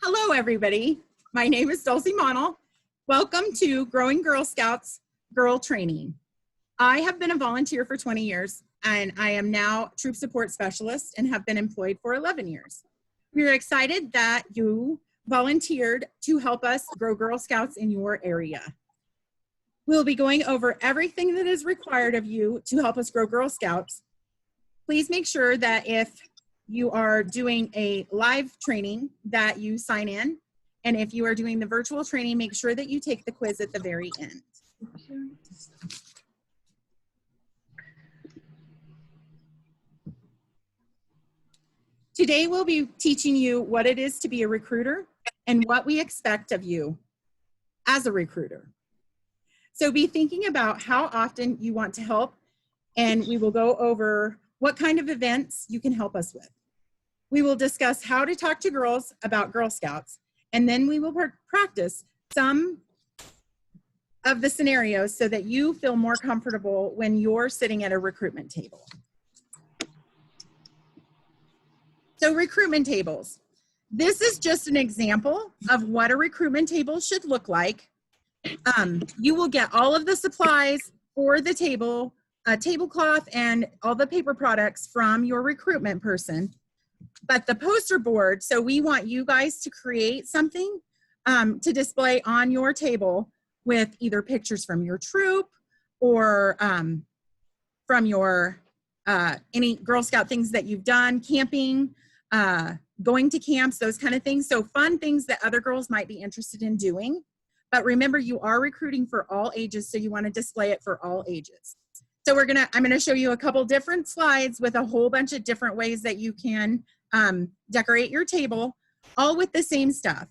Hello, everybody. My name is Dulcie Monell. Welcome to Growing Girl Scouts Girl Training. I have been a volunteer for 20 years, and I am now Troop Support Specialist and have been employed for 11 years. We're excited that you volunteered to help us grow Girl Scouts in your area. We'll be going over everything that is required of you to help us grow Girl Scouts. Please make sure that if you are doing a live training that you sign in, and if you are doing the virtual training, make sure that you take the quiz at the very end. Today we'll be teaching you what it is to be a recruiter and what we expect of you as a recruiter. So be thinking about how often you want to help, and we will go over what kind of events you can help us with. We will discuss how to talk to girls about Girl Scouts, and then we will practice some of the scenarios so that you feel more comfortable when you're sitting at a recruitment table. So recruitment tables. This is just an example of what a recruitment table should look like. You will get all of the supplies for the table, a tablecloth, and all the paper products from your recruitment person. But the poster board, so we want you guys to create something to display on your table with either pictures from your troop or from your any Girl Scout things that you've done, camping, going to camps, those kind of things. So fun things that other girls might be interested in doing. But remember, you are recruiting for all ages, so you want to display it for all ages. So I'm gonna show you a couple different slides with a whole bunch of different ways that you can decorate your table, all with the same stuff.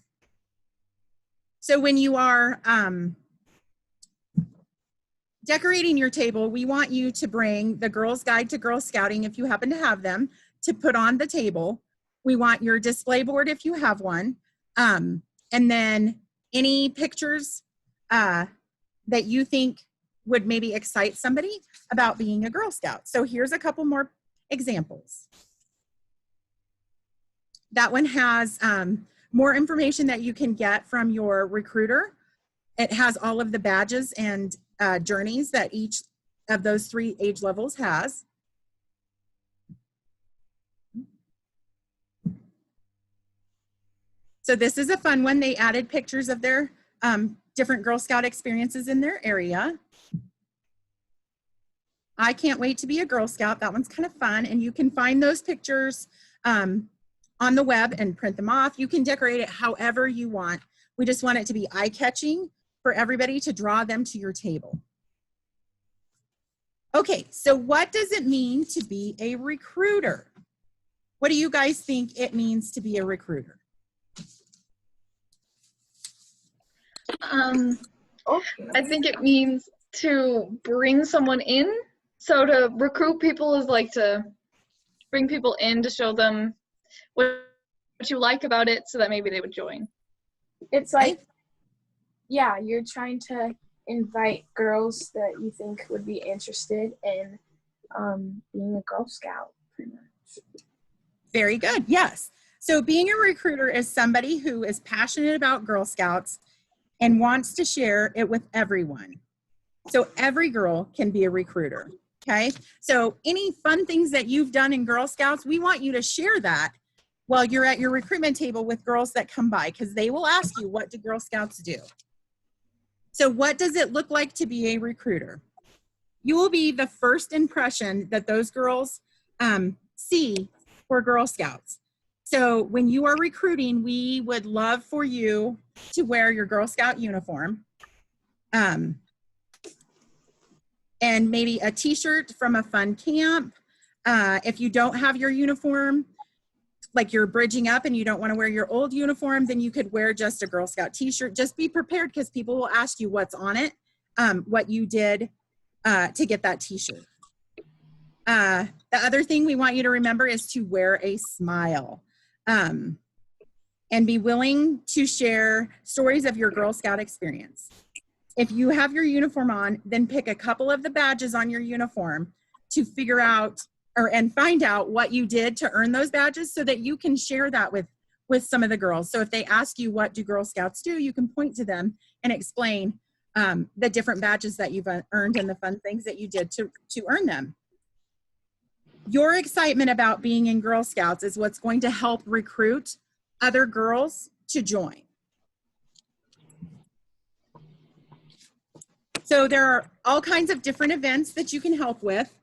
So when you are decorating your table, we want you to bring the Girl's Guide to Girl Scouting, if you happen to have them, to put on the table. We want your display board if you have one, and then any pictures that you think would maybe excite somebody about being a Girl Scout. So here's a couple more examples. That one has more information that you can get from your recruiter. It has all of the badges and journeys that each of those 3 age levels has. So this is a fun one. They added pictures of their different Girl Scout experiences in their area. I can't wait to be a Girl Scout. That one's kind of fun, and you can find those pictures on the web and print them off. You can decorate it however you want. We just want it to be eye-catching for everybody to draw them to your table. Okay, so what does it mean to be a recruiter? What do you guys think it means to be a recruiter? I think it means to bring someone in. So to recruit people is like to bring people in to show them what you like about it so that maybe they would join. It's like, yeah, you're trying to invite girls that you think would be interested in being a Girl Scout, pretty much. Very good, yes. So being a recruiter is somebody who is passionate about Girl Scouts and wants to share it with everyone. So every girl can be a recruiter, okay? So any fun things that you've done in Girl Scouts, we want you to share that while you're at your recruitment table with girls that come by, because they will ask you, what do Girl Scouts do? So what does it look like to be a recruiter? You will be the first impression that those girls see for Girl Scouts. So when you are recruiting, we would love for you to wear your Girl Scout uniform. And maybe a t-shirt from a fun camp. If you don't have your uniform, like you're bridging up and you don't want to wear your old uniform, then you could wear just a Girl Scout t-shirt. Just be prepared, because people will ask you what's on it, what you did to get that t-shirt. The other thing we want you to remember is to wear a smile and be willing to share stories of your Girl Scout experience. If you have your uniform on, then pick a couple of the badges on your uniform to figure out and find out what you did to earn those badges so that you can share that with with some of the girls. So if they ask you, what do Girl Scouts do? You can point to them and explain the different badges that you've earned and the fun things that you did to earn them. Your excitement about being in Girl Scouts is what's going to help recruit other girls to join. So there are all kinds of different events that you can help with.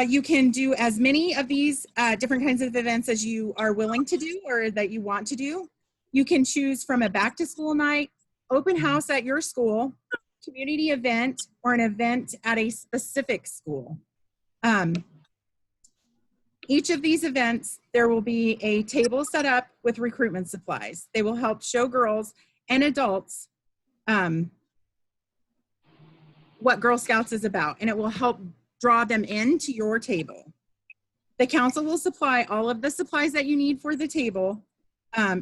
You can do as many of these different kinds of events as you are willing to do or that you want to do. You can choose from a back to school night, open house at your school, community event, or an event at a specific school. Each of these events, there will be a table set up with recruitment supplies. They will help show girls and adults what Girl Scouts is about, and it will help draw them into your table. The council will supply all of the supplies that you need for the table.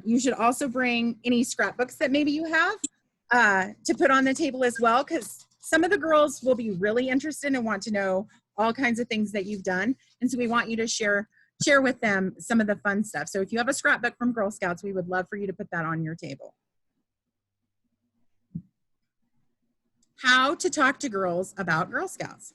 You should also bring any scrapbooks that maybe you have to put on the table as well, because some of the girls will be really interested and want to know all kinds of things that you've done. And so we want you to share with them some of the fun stuff. So if you have a scrapbook from Girl Scouts, we would love for you to put that on your table. How to talk to girls about Girl Scouts.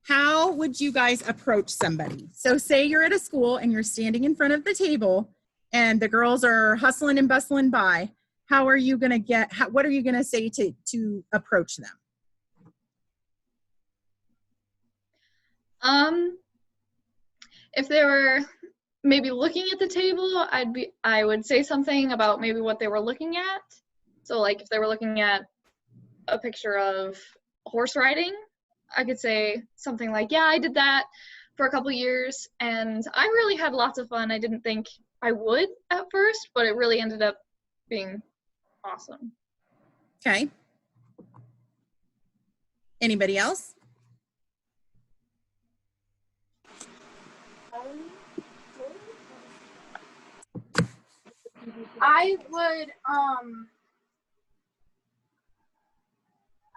How would you guys approach somebody? So say you're at a school and you're standing in front of the table and the girls are hustling and bustling by. How are you gonna what are you gonna say to approach them? If they were maybe looking at the table, I would say something about maybe what they were looking at. So like if they were looking at a picture of horse riding, I could say something like, yeah, I did that for a couple years and I really had lots of fun. I didn't think I would at first, but it really ended up being awesome. Okay. Anybody else?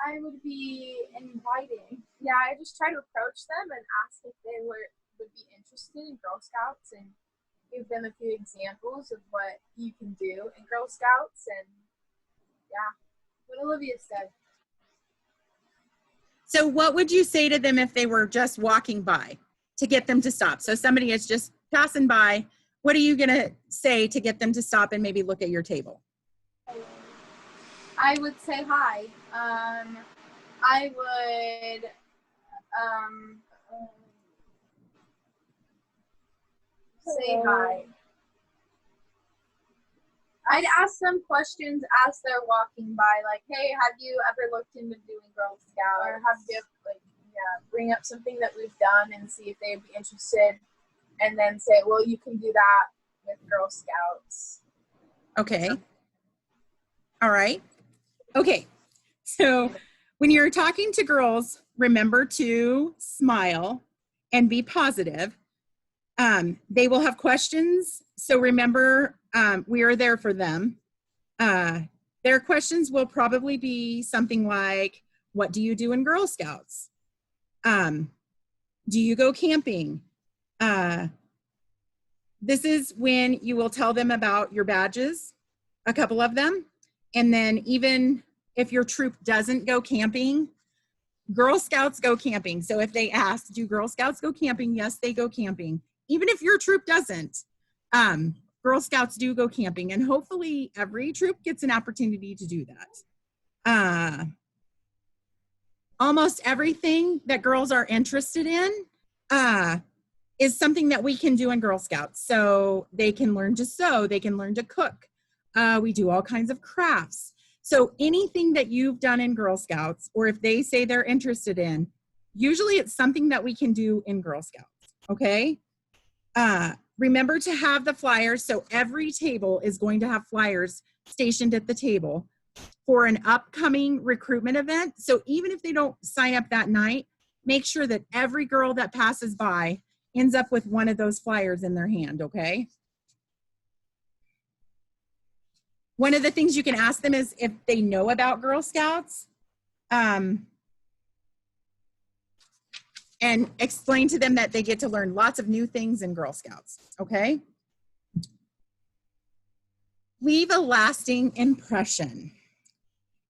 I would be inviting. Yeah, I just try to approach them and ask if they would be interested in Girl Scouts and give them a few examples of what you can do in Girl Scouts, and yeah, what Olivia said. So what would you say to them if they were just walking by to get them to stop? So somebody is just passing by. What are you gonna say to get them to stop and maybe look at your table? I would say hi. I would say hi. I'd ask them questions as they're walking by, like, hey, have you ever looked into doing Girl Scout? Or have you, like, yeah, bring up something that we've done and see if they'd be interested, and then say, well, you can do that with Girl Scouts. Okay. All right. Okay. So when you're talking to girls, remember to smile and be positive. They will have questions. So remember, we are there for them. Their questions will probably be something like, what do you do in Girl Scouts? Do you go camping? This is when you will tell them about your badges, a couple of them. And then even if your troop doesn't go camping, Girl Scouts go camping. So if they ask, do Girl Scouts go camping? Yes, they go camping. Even if your troop doesn't, Girl Scouts do go camping, and hopefully every troop gets an opportunity to do that. Almost everything that girls are interested in is something that we can do in Girl Scouts. So they can learn to sew, they can learn to cook. We do all kinds of crafts. So anything that you've done in Girl Scouts, or if they say they're interested in, usually it's something that we can do in Girl Scouts, okay? Remember to have the flyers. So every table is going to have flyers stationed at the table for an upcoming recruitment event. So even if they don't sign up that night, make sure that every girl that passes by ends up with one of those flyers in their hand, okay? One of the things you can ask them is if they know about Girl Scouts. and explain to them that they get to learn lots of new things in Girl Scouts, okay? Leave a lasting impression.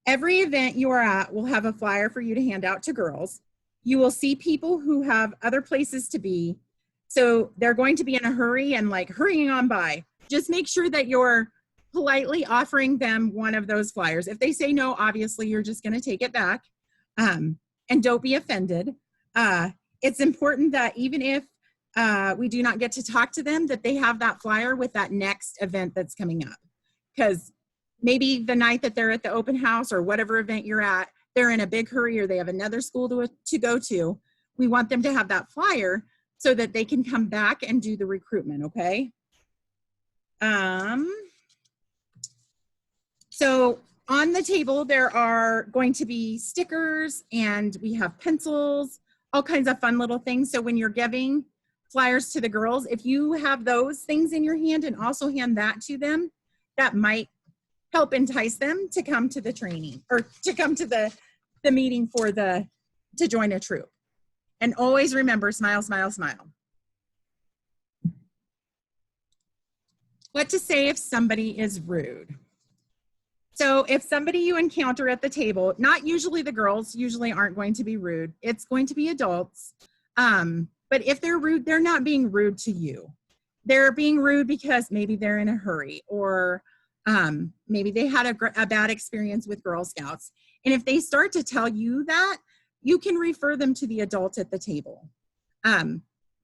Every event you are at will have a flyer for you to hand out to girls. You will see people who have other places to be, so they're going to be in a hurry and like hurrying on by. Just make sure that you're politely offering them one of those flyers. If they say no, obviously you're just going to take it back, and don't be offended. It's important that even if we do not get to talk to them, that they have that flyer with that next event that's coming up. Because maybe the night that they're at the open house or whatever event you're at, they're in a big hurry or they have another school to go to. We want them to have that flyer so that they can come back and do the recruitment, okay? So on the table, there are going to be stickers and we have pencils, all kinds of fun little things. So when you're giving flyers to the girls, if you have those things in your hand and also hand that to them, that might help entice them to come to the training or to come to the meeting to join a troop. And always remember, smile, smile, smile. What to say if somebody is rude. So if somebody you encounter at the table, not usually the girls, usually aren't going to be rude. It's going to be adults. But if they're rude, they're not being rude to you. They're being rude because maybe they're in a hurry or maybe they had a bad experience with Girl Scouts. And if they start to tell you that, you can refer them to the adult at the table.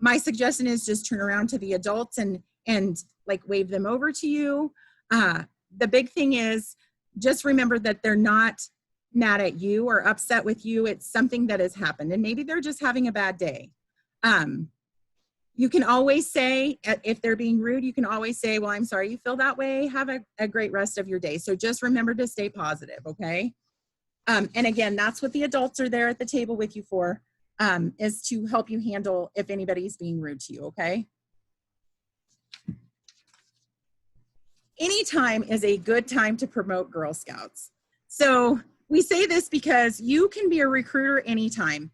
My suggestion is just turn around to the adults and like wave them over to you. The big thing is just remember that they're not mad at you or upset with you. It's something that has happened and maybe they're just having a bad day. You can always say, if they're being rude, you can always say, well, I'm sorry you feel that way. Have a great rest of your day. So just remember to stay positive, okay? And again, that's what the adults are there at the table with you for, is to help you handle if anybody's being rude to you, okay? Anytime is a good time to promote Girl Scouts. So we say this because you can be a recruiter anytime.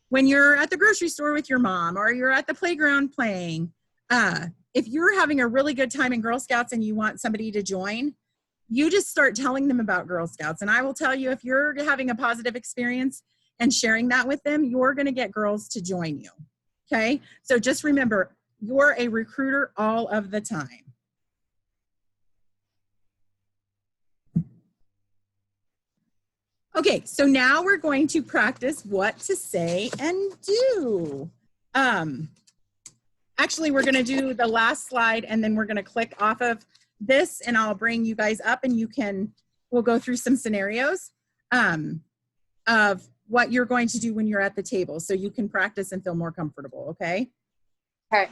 When you're at the grocery store with your mom or you're at the playground playing, if you're having a really good time in Girl Scouts and you want somebody to join, you just start telling them about Girl Scouts. And I will tell you, if you're having a positive experience and sharing that with them, you're going to get girls to join you. Okay? So just remember, you're a recruiter all of the time. Okay, so now we're going to practice what to say and do. Actually, we're going to do the last slide and then we're going to click off of this and I'll bring you guys up and we'll go through some scenarios of what you're going to do when you're at the table so you can practice and feel more comfortable, okay? Okay.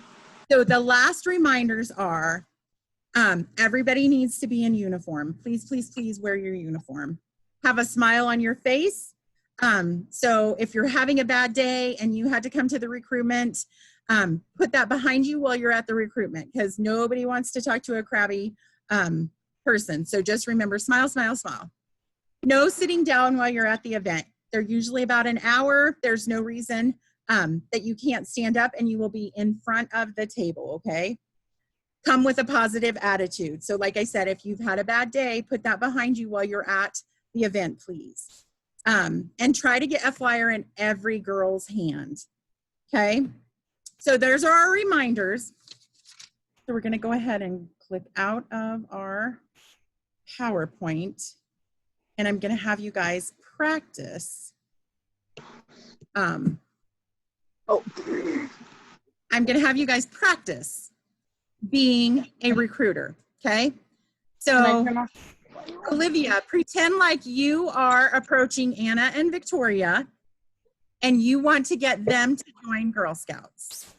So the last reminders are, everybody needs to be in uniform. Please, please, please wear your uniform. Have a smile on your face. So if you're having a bad day and you had to come to the recruitment, put that behind you while you're at the recruitment because nobody wants to talk to a crabby person. So just remember, smile, smile, smile. No sitting down while you're at the event. They're usually about an hour. There's no reason that you can't stand up and you will be in front of the table, okay? Come with a positive attitude. So like I said, if you've had a bad day, put that behind you while you're at the event, please. And try to get a flyer in every girl's hand, okay? So there's our reminders. So we're gonna go ahead and click out of our PowerPoint and I'm gonna have you guys practice. I'm gonna have you guys practice being a recruiter, okay? So Olivia, pretend like you are approaching Anna and Victoria and you want to get them to join Girl Scouts.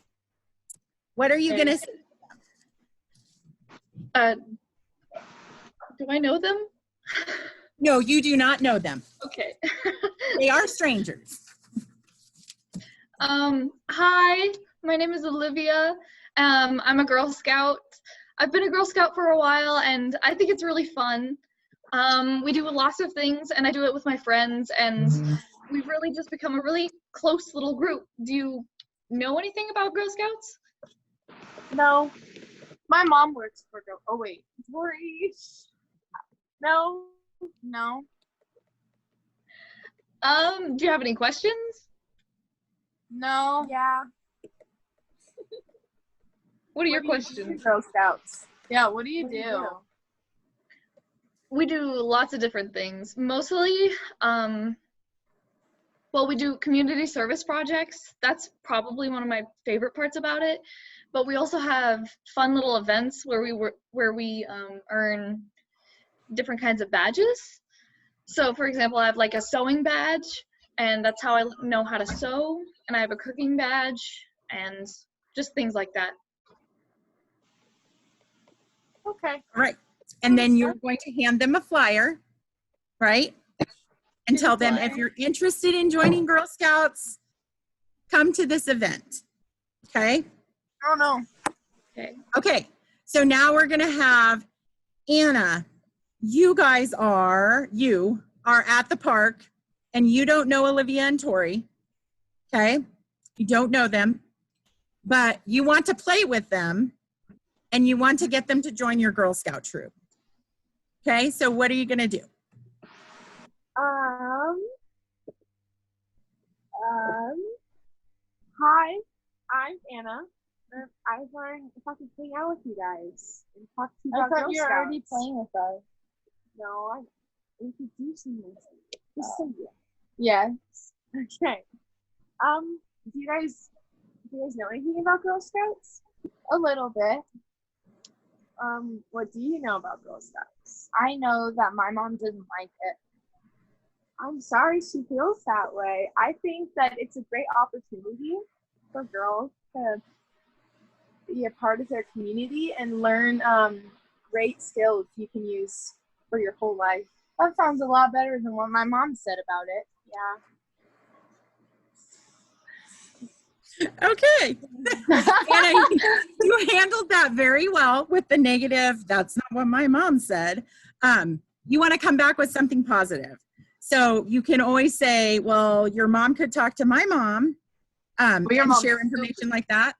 What are you gonna say? Do I know them? No, you do not know them. Okay. They are strangers. Hi, my name is Olivia. I'm a Girl Scout. I've been a Girl Scout for a while and I think it's really fun. We do lots of things and I do it with my friends and we've really just become a really close little group. Do you know anything about Girl Scouts? No. My mom works for Girl. Oh wait, Tori. No. No. Do you have any questions? No. Yeah. What are your do you do questions? in Girl Scouts. Yeah. What do you do? We do lots of different things. Mostly, well, we do community service projects. That's probably one of my favorite parts about it. But we also have fun little events where we earn different kinds of badges. So, for example, I have like a sewing badge, and that's how I know how to sew. And I have a cooking badge, and just things like that. Okay. All right. And then you're going to hand them a flyer, right? And tell them if you're interested in joining Girl Scouts, come to this event. Okay? Oh no. Okay. Okay. So now we're going to have Anna. You are at the park and you don't know Olivia and Tori. Okay? You don't know them, but you want to play with them and you want to get them to join your Girl Scout troop. Okay? So what are you going to do? Hi, I'm Anna. I was wondering if I could hang out with you guys and talk to you about Girl Scouts. I thought you were already playing with us. No, I'm introducing myself. Just say yes. Yes. Okay. Do you guys know anything about Girl Scouts? A little bit. What do you know about Girl Scouts? I know that my mom didn't like it. I'm sorry she feels that way. I think that it's a great opportunity for girls to be a part of their community and learn great skills you can use for your whole life. That sounds a lot better than what my mom said about it. Yeah. Okay. Anna, you handled that very well with the negative. That's not what my mom said. You want to come back with something positive. So you can always say, well, your mom could talk to my mom and share information like that.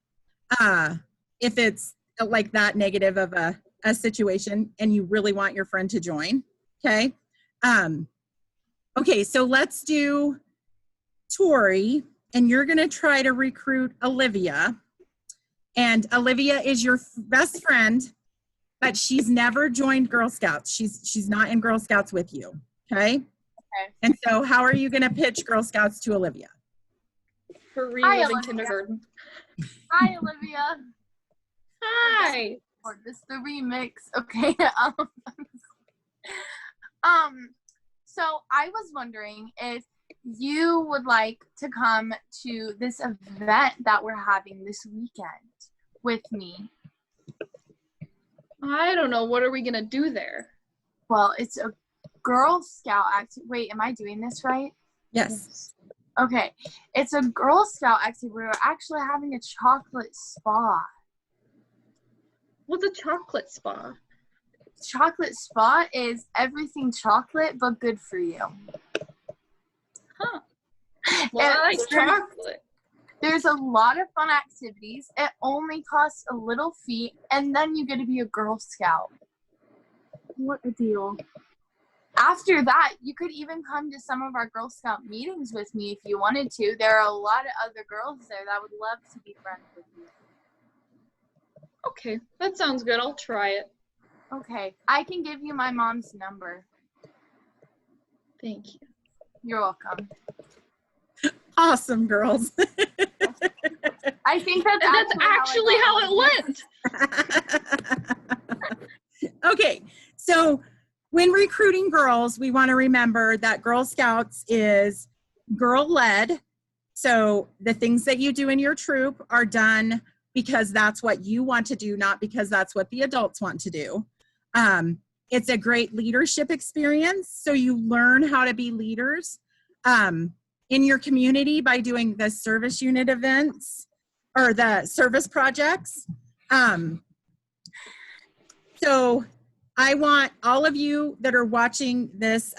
If it's like that negative of a situation and you really want your friend to join. Okay. Okay, so let's do Tori, and you're going to try to recruit Olivia. And Olivia is your best friend, but she's never joined Girl Scouts. She's not in Girl Scouts with you. Okay? Okay. And so how are you going to pitch Girl Scouts to Olivia? For reliving kindergarten. Hi, Olivia. Hi. Or just the remix. Okay. So I was wondering if you would like to come to this event that we're having this weekend with me. I don't know. What are we going to do there? Well, it's a Girl Scout activity. Wait, am I doing this right? Yes. Okay. It's a Girl Scout activity. We're actually having a chocolate spa. What's a chocolate spa? Chocolate spa is everything chocolate, but good for you. Huh. Well, I like chocolate. There's a lot of fun activities. It only costs a little fee, and then you get to be a Girl Scout. What a deal. After that, you could even come to some of our Girl Scout meetings with me if you wanted to. There are a lot of other girls there that would love to be friends with you. Okay, that sounds good. I'll try it. Okay, I can give you my mom's number. Thank you. You're welcome. Awesome, girls. I think that's actually how it went. Okay, so when recruiting girls, we want to remember that Girl Scouts is girl-led. So the things that you do in your troop are done because that's what you want to do, not because that's what the adults want to do. It's a great leadership experience. So you learn how to be leaders in your community by doing the service unit events or the service projects. So I want all of you that are watching this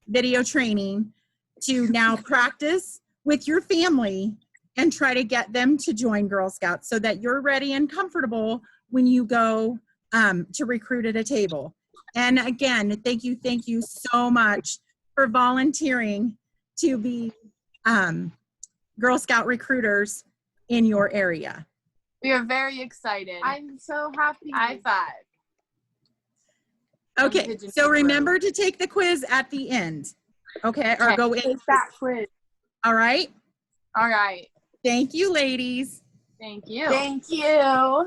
video training to now practice with your family and try to get them to join Girl Scouts so that you're ready and comfortable when you go to recruit at a table. And again, thank you so much for volunteering to be Girl Scout recruiters in your area. We are very excited. I'm so happy. High five. Okay, so remember to take the quiz at the end. Okay, or go in. Take that quiz. All right. All right. Thank you, ladies. Thank you. Thank you.